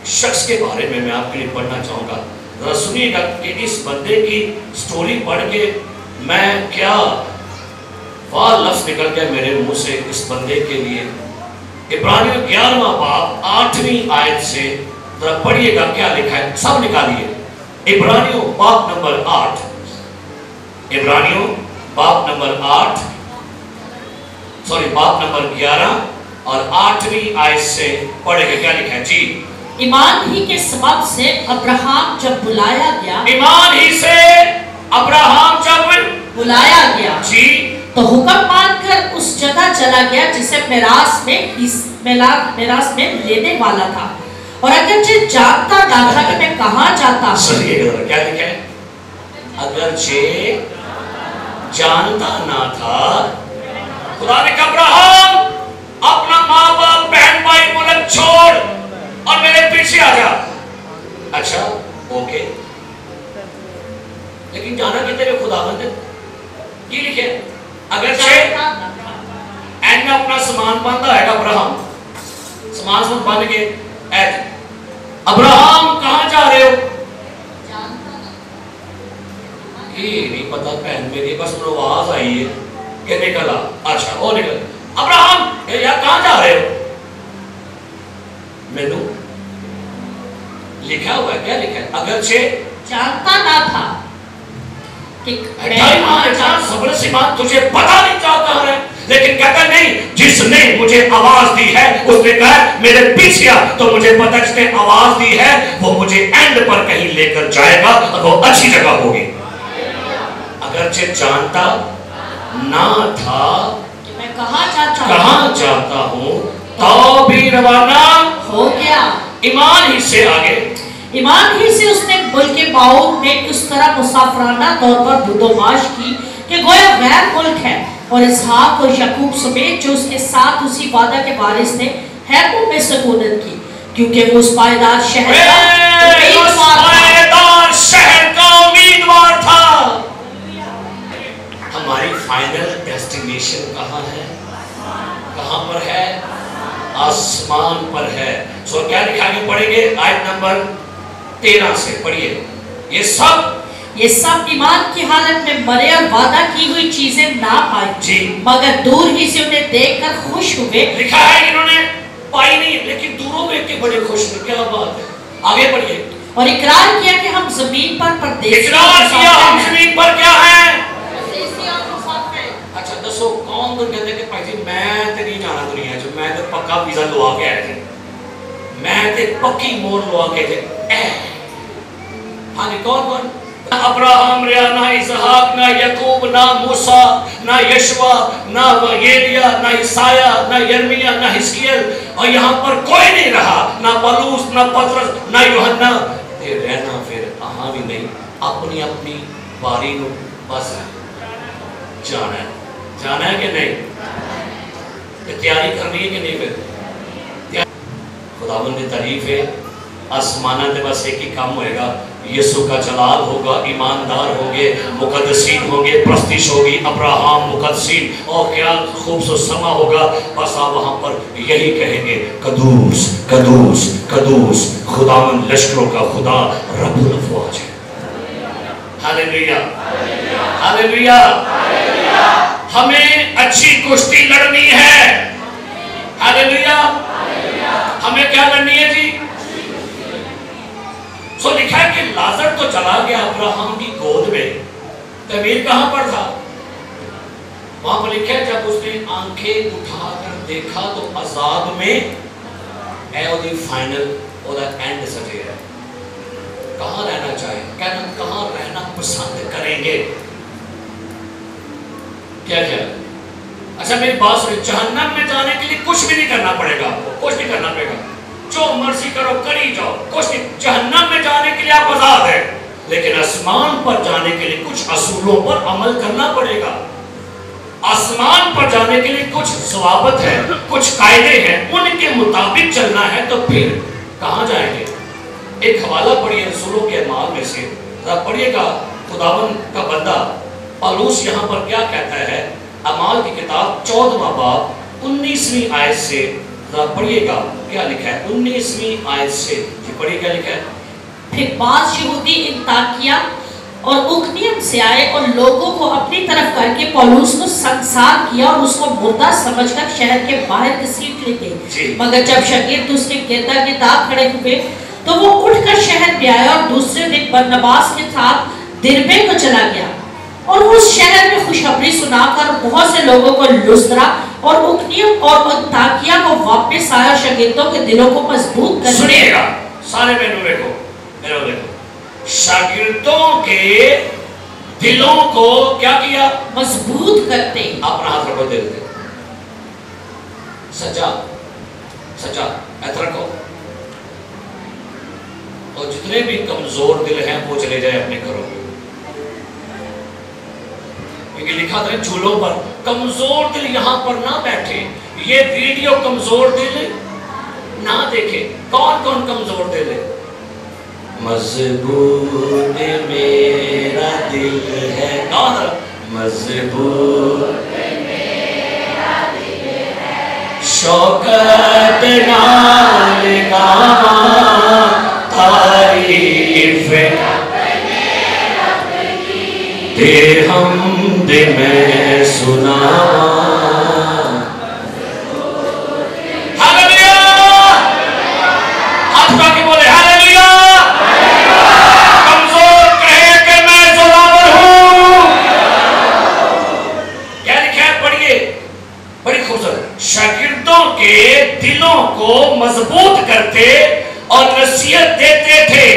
शख्स के बारे में मैं आपके लिए पढ़ना चाहूँगा। ज़रा सुनिएगा कि इस बंदे की स्टोरी पढ़ के मैं क्या वाह लफ्ज़ निकल गया मेरे मुंह से इस बंदे के लिए। इब्रानियों 11वां बाब 8वीं आयत से ज़रा पढ़िएगा क्या लिखा है, सब निकालिए। इब्रानियों बाब नंबर 8, इब्रानियों बाब नंबर 8 सॉरी बाब नंबर 11 और 8वीं आयत से पढ़ेगा क्या लिखा है जी। ईमान ही के सबब से अब्राहम जब बुलाया गया, ईमान ही से अब्राहम जब बुलाया गया जी, तो हुक्म मानकर उस जगह चला गया जिसे मिरास में लेने वाला था, और अगरचे जानता ना था कि मैं कहाँ जाता हूँ। सुनिएगा क्या लिखा है, अगरचे जानता ना था। खुदा ने कहा अब्राहम अपना माँ बाप बहन भाई मुल्क छोड़ और मेरे पीछे आ जा। अच्छा ओके, लेकिन जाना कितने में खुदावंद की लिखे, अगरचे एंड में अपना सामान बांधा है अब्राहम, सामान बांध के अब्राहम कहाँ जा रहे हो, ये नहीं पता बहन मेरी, बस आवाज आई है कि निकला। अच्छा वो निकल, अब्राहम यार कहाँ जा रहे हो, मैनू लिखा हुआ है क्या लिखा है, अगरचे जानता ना था कि सब्र से बात तुझे पता नहीं चाहता है, लेकिन कहता नहीं जिसने मुझे आवाज दी है उसने कहा मेरे पीछे आ, तो मुझे पता जिसने आवाज दी है वो मुझे एंड पर कहीं लेकर जाएगा और वो अच्छी जगह होगी। अगरचे जानता ना था कि मैं कहाँ जाता हूँ, तो भी रवाना हो गया। ईमान ही से आगे, ईमान ही से उसने मुल्क माऊद में उस तरह मुसाफराना तौर पर बुदोमाश की कि गोया गैर मुल्क है, और इसहाक और याकूब समेत जो उसके साथ उसी वादा के वारिस थे हैबों में सकूनत की, क्योंकि वो उस पायदार शहर का उम्मीदवार था। हमारी फाइनल डेस्टिनेशन कहाँ है, कहाँ पर है, आसमान पर है। सो क्या लिखा आगे पढ़ेंगे, आयत नंबर 13 से पढ़िए। ये सब ईमान की हालत में मरे और वादा की हुई चीजें ना पाई जी, मगर दूर ही से उन्हें देखकर खुश हुए। लिखा है इन्होंने पाई नहीं लेकिन दूरों देख के बड़े खुश हुए, क्या बात है, आगे पढ़िए। और इकरार किया कि हम जमीन पर परदेसी, इकरार किया हम जमीन पर क्या है। अच्छा दसो कौन तो कहते कि भाई जी मैं तो नहीं जाना दुनिया च, मैं तो पक्का वीजा लवा के आया थे, मैं तो पक्की मोर लवा के थे। हाँ जी कौन कौन, अब्राहम रिया, ना इसहाक, ना याकूब, ना मूसा, ना यशवा, ना येलिया, ना ईसाया, ना यर्मिया, ना हिस्कियल, और यहाँ पर कोई नहीं रहा, ना पलूस, ना पतरस, ना यूहन्ना। ये रहना फिर अहाँ भी नहीं, अपनी अपनी बारी नु बस जाना है कि नहीं, तैयारी करनी है कि नहीं, फिर खुदावंद की तारीफ है। आसमाना दे बस एक ही काम होएगा, यीशु का जलाल होगा, ईमानदार होंगे, मुकद्दसीन होंगे, प्रस्तिश होगी, अब्राहम मुकद्दसीन, और क्या खूबसूरत समा होगा। बस आप वहाँ पर यही कहेंगे, कदूस कदूस कदूस खुदावंद लश्करों का खुदा रब्बुल अफ़वाज है। Hallelujah hallelujah. हमें अच्छी कुश्ती लड़नी है, हालेलुया। हमें क्या लड़नी है जी, सो लिखा है कि लाजर तो चला गया अब्राहम की गोद में, तमीर कहां पर था, वहां पर लिखा है जब उसने आंखें उठाकर देखा तो अजाब में फाइनल एंड सजे है। कहां रहना चाहे, कहां रहना पसंद करेंगे, क्या क्या। अच्छा मेरी बात सुनिए, जहन्नम में जाने के लिए कुछ भी नहीं करना पड़ेगा, आपको कुछ नहीं करना पड़ेगा, जो मर्जी करो करी जाओ, कुछ नहीं। जहन्नम में जाने के लिए आप आजाद है, लेकिन आसमान पर जाने के लिए कुछ असूलों पर अमल करना पड़ेगा। आसमान पर जाने के लिए कुछ ज़वाबित है, कुछ कायदे हैं, उनके मुताबिक चलना है, तो फिर कहाँ जाएंगे। एक हवाला पढ़िए रसूलों के अमाल में से, पढ़िएगा खुदावन का बंदा पौलुस यहाँ पर क्या कहता है। अमाल की किताब 14वां बाब 19वीं आयत से पढ़िएगा क्या लिखा है। 19वीं आयत से पढ़ी क्या लिखा है? फिर बाज यहूदी अंताकिया और उकनियम से आए और लोगों को अपनी तरफ करके पौलुस को संसार किया और उसको मुर्दा समझकर शहर के बाहर घसीट लेते। मगर जब शागिर्द उसके गिरदागिर्द खड़े हुए तो वो उठकर शहर में आया और दूसरे दिन बरनबास के साथ दिरबे को चला गया और उस शहर में खुशखबरी सुनाकर बहुत से लोगों को लुस्त्रा और उकनियम और अंताकिया को वापस आया, शागिर्दों के दिलों को मजबूत कर। सुनिएगा सारे मेनू देखो, मेरे देखो, शागिर्दों के दिलों को क्या किया? मजबूत करते। अपना हाथ रखो, दे देते सच्चा सच्चा ऐसा रखो। और जितने भी कमजोर दिल हैं वो चले जाए अपने घरों, क्योंकि लिखा था चूल्हों पर कमजोर दिल यहां पर ना बैठे। ये वीडियो कमजोर दिल ना देखे। कौन कौन कमजोर दिल है? मजबूत मेरा दिल है। कौन? मजबूत मेरा दिल है। शौकत नाल गावा तारीफ दे हमद में सुनावा। हालेलुया, हाथ उठा के बोले हालेलुया। कमजोर कहे कि मैं जोरावर हूं। क्या लिखा है? पढ़िए, बड़ी खूबसूरत। शागिर्दों के दिलों को मजबूत करते और नसीहत देते थे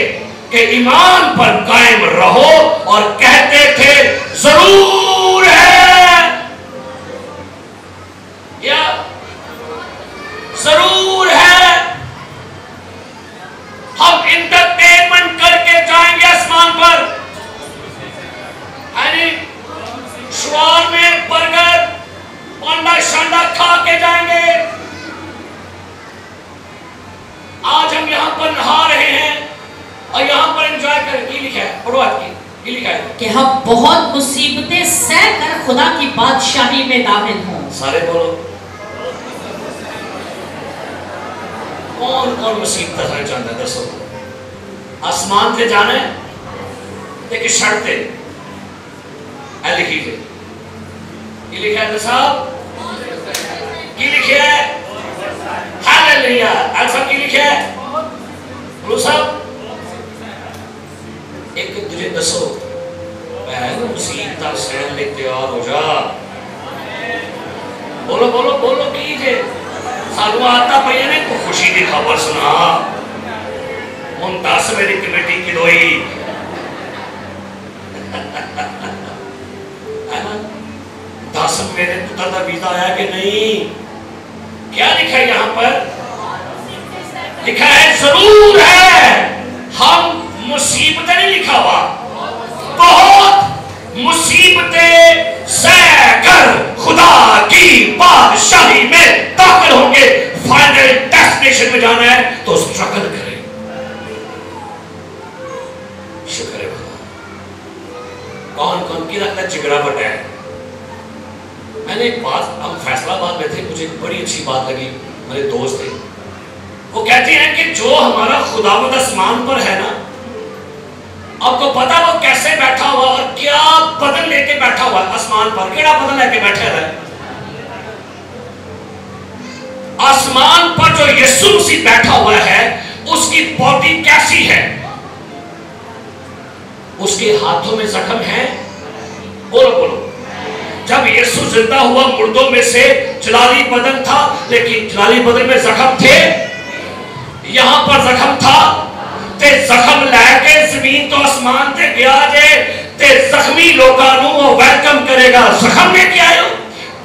कि ईमान पर कायम रहो और कहते थे जरूर है या जरूर है, हम इंटरटेनमेंट करके जाएंगे आसमान पर। यानी शुआर में बर्गर पांडा शांडा खा के जाएंगे। आज हम यहां पर नहा रहे हैं और यहां पर एंजॉय करें। की लिखा है? पढ़ो आज की लिखा है कि हम बहुत मुसीबतें सह कर खुदा की बादशाही में दाखिल हों। सारे बोलो, कौन कौन मुसीबत सहना चाहता है? दसो। आसमान से जाना है लेकिन शर्तें है लिखी थे। की लिखा है साहब? की लिखा है? हालेलुया। ऐसा की लिखा है? बोलो साहब, एक तुझे दसो पहले मुसीबत सहन ले तैयार हो जा। बोलो बोलो बोलो कीजिए। सानू आता पई ने को खुशी की खबर सुना। हम 10 मेरी कमेटी की दोई है ना? 10 मेरे पुत्र का वीजा आया कि नहीं? क्या लिखा है यहाँ पर? लिखा है जरूर है। हम मुसीबतें नहीं लिखा हुआ, बहुत मुसीबतें सहकर खुदा की बादशाही में दाखिल होंगे। फाइनल डेस्टिनेशन में जाना है तो स्ट्रगल करें। शुक्र है खुदा। कौन कौन की लगता जिगरा बटा है? मैंने एक बात, हम फैसलाबाद में थे, मुझे बड़ी अच्छी बात लगी। मेरे दोस्त थे, वो कहते हैं कि जो हमारा खुदावंद आसमान पर है ना, आपको पता वो कैसे बैठा हुआ और क्या बदन लेके बैठा हुआ आसमान पर? केड़ा बदन लेके बैठा है? आसमान पर जो यीशु मसीह बैठा हुआ है उसकी बॉडी कैसी है? उसके हाथों में जख्म है। बोलो बोलो। जब यीशु जिंदा हुआ मुर्दों में से, जलाली बदन था लेकिन जलाली बदन में जख्म थे। यहां पर जख्म था ते जख्म लैके जमीन तो आसमान ते गया जे ते जख्मी लोगों को वेलकम करेगा। जख्म लेके आयो,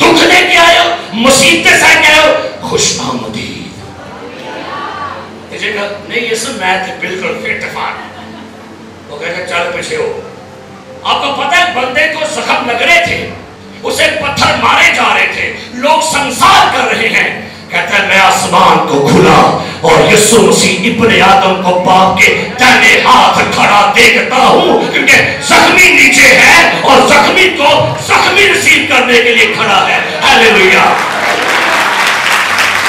दुख लेके आयो, मुसीबतें सह के आयो, खुशआमदीद। नहीं यीशु मैं बिल्कुल फिट फाट। वो कहेगा चल पीछे हो। आपको पता है बंदे को जख्म लग रहे थे, उसे पत्थर मारे जा रहे थे, लोग संसार कर रहे हैं। कहता है मैं आसमान को खुला और यीशु मसीह इब्ने आदम को बाप के दाहिने हाथ खड़ा देखता हूं, क्योंकि जख्मी नीचे है और जख्मी को जख्मी रिसीव करने के लिए खड़ा है। Hallelujah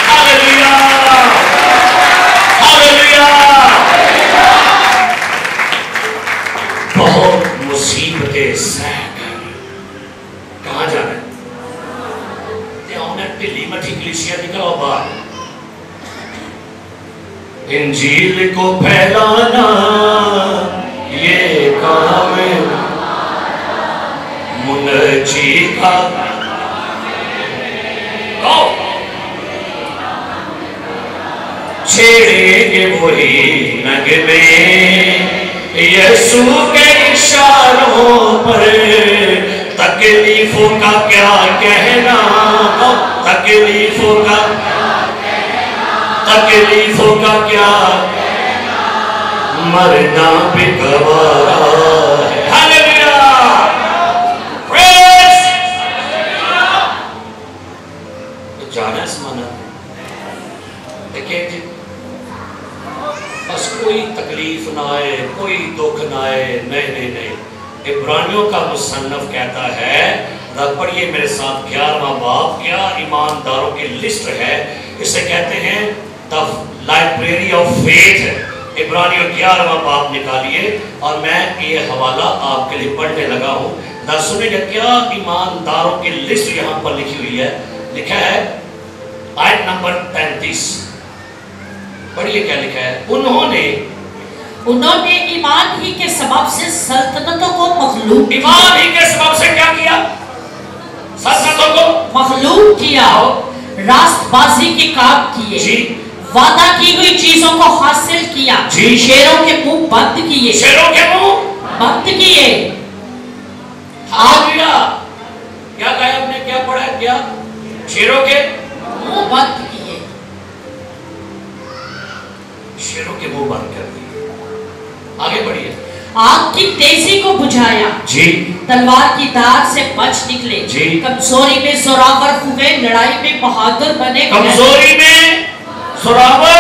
hallelujah hallelujah. चलते सह कर। कहाँ जाना है? ढिली मठी कलीसिया निकलो बाहर। इंजील को फैलाना ये काम मुनजी का। छेड़ेंगे वही नगमे यीशु के इशारों पर। तकलीफों का क्या कहना, तकलीफों का क्या मरना भी गवारा है। Hallelujah, praise. तो जाना समाना देखिए जी, बस कोई तकलीफ ना आए, कोई दुख ना आए। नहीं नहीं नहीं, इब्रानियों का मुसन्नफ कहता है, पढ़िए मेरे साथ 11वां बाब, क्या ईमानदारों की लिस्ट है। इसे कहते हैं द लाइब्रेरी ऑफ फेथ। इब्रानियों 11वां बाब निकालिए और मैं ये हवाला आपके लिए पढ़ने लगा हूँ। सुनिएगा क्या ईमानदारों की लिस्ट यहाँ पर लिखी हुई है। लिखा है आयत नंबर 35, पढ़िए क्या लिखा है। उन्होंने ईमान ही के सबब से सल्तनतों को मखलूक, ईमान ही के सबब से क्या किया? सल्तनतों को मखलूक किया, रास्तबाजी के काम किए जी, वादा की हुई चीजों को हासिल किया जी, शेरों के मुंह बंद किए, शेरों के मुंह बंद किए। हालेलुया, क्या कहा आपने, क्या पढ़ा, क्या शेरों के मुंह बंद किए, शेरों के मुंह बंद कर दिए। आगे बढ़िए। आग की तेजी को बुझाया जी, तलवार की धार से बच निकले जी, कमजोरी में जोरावर हुए, लड़ाई में बहादुर बने। कमजोरी में जोरावर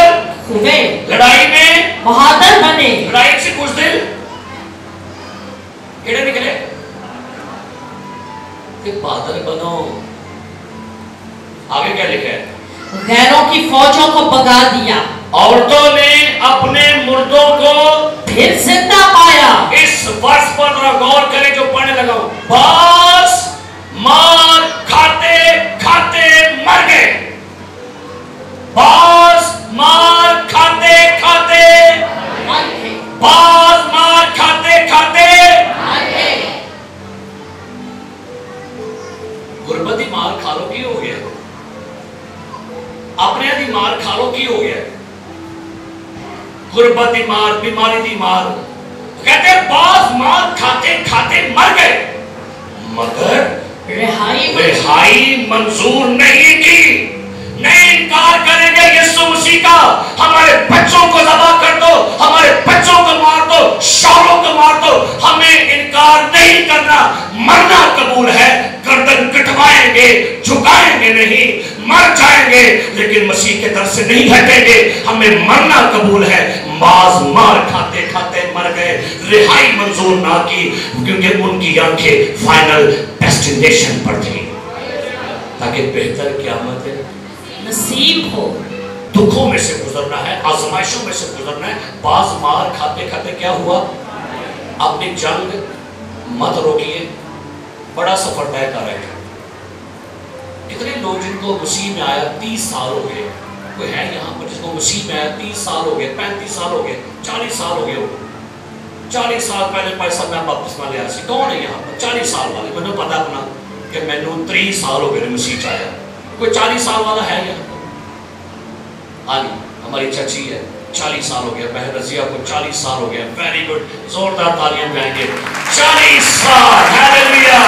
हुए, लड़ाई में बहादुर बने। लड़ाई से कुछ दिन केड़े निकले कि बहादुर बनो। आगे क्या लिखा है? गैरों की फौजों को भगा दिया, औरतों ने अपने मुर्दों को फिर जिंदा पाया। इस वर्ष पर गौर करें जो पढ़ने लगा हूं। बास मार खाते खाते मर गए, बास मार खाते खाते मर गए, बास मार खाते खाते मर गए। गुरबती मार खा लो की हो गया, अपने दी मार खा लो की हो गया, गुरबत दी मार, बीमारी दी मार। कहते बास मार खाते खाते मर गए, मगर रिहाई मंजूर नहीं की। नहीं इनकार करेंगे यीशु मसीह का। हमारे बच्चों को ज़बह कर दो, हमारे बच्चों को मार दो, शौरों को मार दो, हमें इनकार नहीं करना। मरना कबूल है, गर्दन कटवाएंगे, झुकाएंगे नहीं, मर जाएंगे लेकिन मसीह के दर से नहीं हटेंगे। हमें मरना कबूल है। बाज मार खाते खाते मर गए, रिहाई मंजूर ना की, क्योंकि उनकी आंखें फाइनल डेस्टिनेशन पर थी, ताकि बेहतर क़यामत नसीब हो। दुखों में से गुजरना है, आजमाइशों में से गुजरना है। बाज मार खाते खाते क्या हुआ? अपनी जंग मत रोकिए, बड़ा सफर तय कर रहे थे। कितने लोग जिनको मसीह में आया 30 साल हो गए, कोई है यहाँ पर जिसको मसीह में आया 30 साल हो गए, 35 साल हो गए, 40 साल हो गए? 40 साल पहले पैसा मैं बपतिस्मा लिया सी। कौन है यहाँ पर 40 साल वाले? मैंने पता अपना कि मैंने 30 साल हो गए मसीह आया। कोई 40 साल वाला है यहाँ पर? हाँ, हमारी चाची है, 40 साल हो गया। बहन रजिया को 40 साल हो गया। वेरी गुड, जोरदार तालियां बजाएंगे। 40 साल, हालेलुया।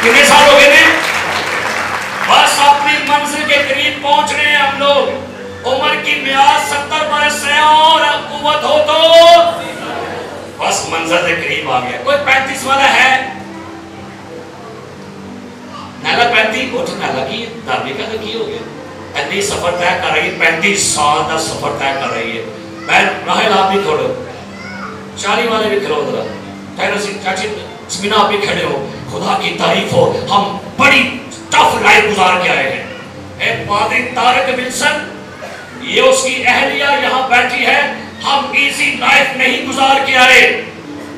कितने साल हो गए ने? बस अपनी मंजिल के करीब पहुंच रहे हैं हम लोग। उम्र की मियाद 70 बरस है और कुव्वत हो तो बस मंजिल के करीब आ गया। कोई 35 वाला है? नाला 35 उठ नाला की दादी का की हो गया। इतनी सफर तय कर रही है, 35 साल का सफर तय कर रही है। मैं राहल आप भी खड़ो, 40 वाले भी खड़ो जरा, चाची स्मिना आप भी खड़े हो। खुदा की तारीफ हो, हम बड़ी टफ लाइफ गुजार के आए हैं। पादरी तारक विल्सन, ये उसकी अहलिया यहाँ बैठी है। हम इजी लाइफ नहीं गुजार के आए।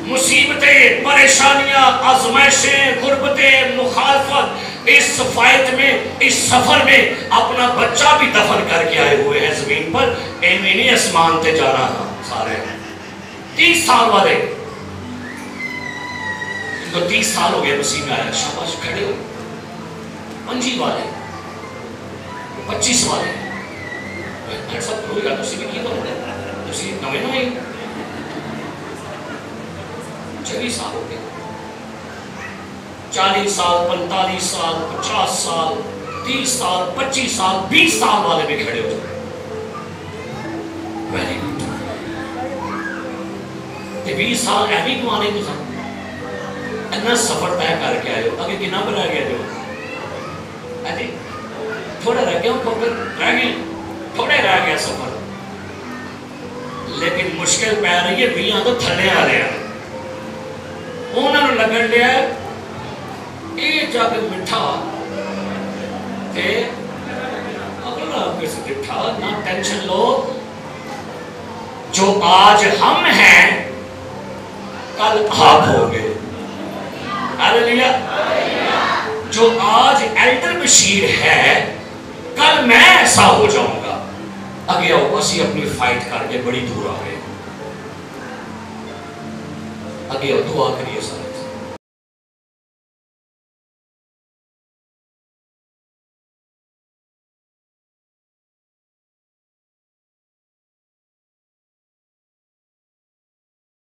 مصیبتیں، پریشانیاں، آزمائشیں، غربتیں، مخالفت، اس فائٹ میں، اس سفر میں اپنا بچہ بھی دفن کر کے آئے ہوئے ہیں زمین پر. ایویں نہیں اسمان تے جانا تھا سارے 30 سال والے تو 30 سال ہو گئے مسیح میں آیا. شاباش کھڑے ہو. 25 والے 25 والے سب کرو گا. تسی بھی کی کرو تسی نویں نویں 40 سال ہو گئے. 40 سال 45 سال 50 سال 30 سال 25 سال 20 سال والے بھی کھڑے ہو جائے. Very good. 20 سال ایوی گوانے تو سن اتنا سفر طے کر کے آئے ہو. اگے کنا پر رہ گیا جو تھوڑا رہ گیا رہ گئے تھوڑے رہ گیا سفر. لیکن مشکل پہ رہی ہے 20 تو تھلے آ رہے ہیں. انہوں نے لگن لیا یہ جب مٹھا تے اگر آپ کے سے مٹھا نہ ٹینشن لو. جو آج ہم ہیں کل آپ ہو گے. ہاللیلویا. جو آج ایلڈر بشیر ہے کل میں ایسا ہو جاؤں گا. اگے آؤ اسی اپنی فائٹ کر کے بڑی دور آ گئے. اگے آؤ دعا کریے سر.